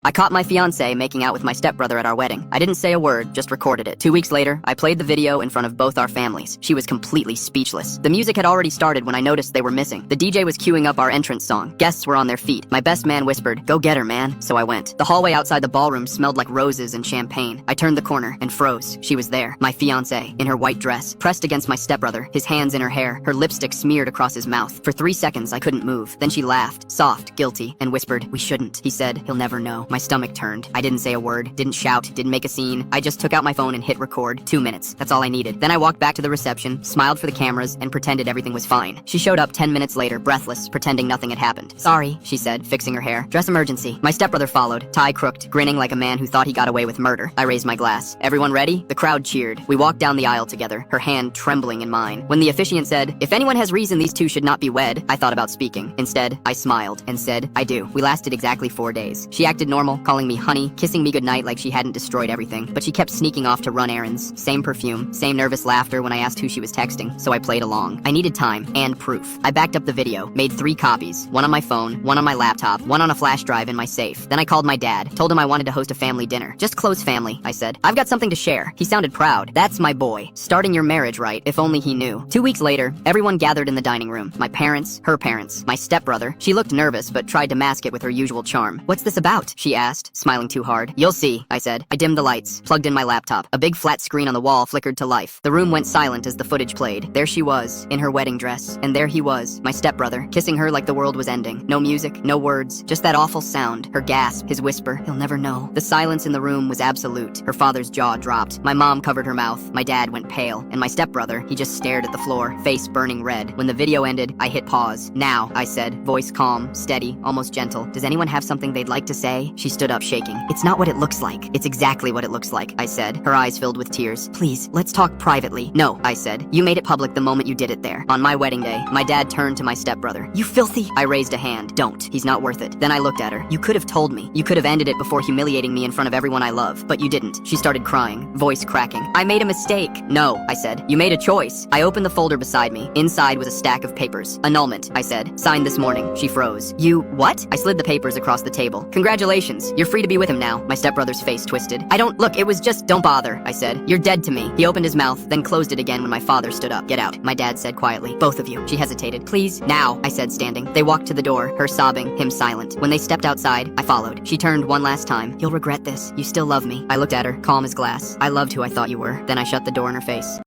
I caught my fiancé making out with my stepbrother at our wedding. I didn't say a word, just recorded it. 2 weeks later, I played the video in front of both our families. She was completely speechless. The music had already started when I noticed they were missing. The DJ was queuing up our entrance song. Guests were on their feet. My best man whispered, "Go get her, man." So I went. The hallway outside the ballroom smelled like roses and champagne. I turned the corner and froze. She was there, my fiancé, in her white dress, pressed against my stepbrother, his hands in her hair, her lipstick smeared across his mouth. For 3 seconds, I couldn't move. Then she laughed, soft, guilty, and whispered, "We shouldn't." He said, "He'll never know." My stomach turned. I didn't say a word, didn't shout, didn't make a scene. I just took out my phone and hit record. 2 minutes. That's all I needed. Then I walked back to the reception, smiled for the cameras, and pretended everything was fine. She showed up 10 minutes later, breathless, pretending nothing had happened. "Sorry," she said, fixing her hair. "Dress emergency." My stepbrother followed, tie crooked, grinning like a man who thought he got away with murder. I raised my glass. "Everyone ready?" The crowd cheered. We walked down the aisle together, her hand trembling in mine. When the officiant said, "If anyone has reason these two should not be wed," I thought about speaking. Instead, I smiled and said, "I do." We lasted exactly 4 days. She acted normal, calling me honey, kissing me goodnight like she hadn't destroyed everything, but she kept sneaking off to run errands. Same perfume, same nervous laughter when I asked who she was texting, so I played along. I needed time and proof. I backed up the video, made 3 copies, one on my phone, one on my laptop, one on a flash drive in my safe. Then I called my dad, told him I wanted to host a family dinner. "Just close family," I said. "I've got something to share." He sounded proud. "That's my boy. Starting your marriage right, if only he knew." 2 weeks later, everyone gathered in the dining room. My parents, her parents, my stepbrother. She looked nervous, but tried to mask it with her usual charm. "What's this about?" she asked, smiling too hard. "You'll see," I said. I dimmed the lights, plugged in my laptop. A big flat screen on the wall flickered to life. The room went silent as the footage played. There she was, in her wedding dress. And there he was, my stepbrother, kissing her like the world was ending. No music, no words, just that awful sound. Her gasp, his whisper, "He'll never know." The silence in the room was absolute. Her father's jaw dropped. My mom covered her mouth. My dad went pale. And my stepbrother, he just stared at the floor, face burning red. When the video ended, I hit pause. "Now," I said, voice calm, steady, almost gentle. "Does anyone have something they'd like to say?" She stood up shaking. "It's not what it looks like. It's exactly what it looks like," I said, her eyes filled with tears. "Please, let's talk privately." "No," I said. "You made it public the moment you did it there." On my wedding day, my dad turned to my stepbrother. "You filthy—" I raised a hand. "Don't. He's not worth it." Then I looked at her. "You could have told me. You could have ended it before humiliating me in front of everyone I love. But you didn't." She started crying, voice cracking. "I made a mistake." "No," I said. "You made a choice." I opened the folder beside me. Inside was a stack of papers. "Annulment," I said. "Signed this morning." She froze. "You— what?" I slid the papers across the table. "Congratulations. You're free to be with him now." My stepbrother's face twisted. "I don't— look, it was just— don't bother," I said. "You're dead to me." He opened his mouth, then closed it again when my father stood up. "Get out," my dad said quietly. "Both of you." She hesitated. "Please." "Now," I said, standing. They walked to the door, her sobbing, him silent. When they stepped outside, I followed. She turned one last time. "You'll regret this. You still love me." I looked at her, calm as glass. "I loved who I thought you were." Then I shut the door in her face.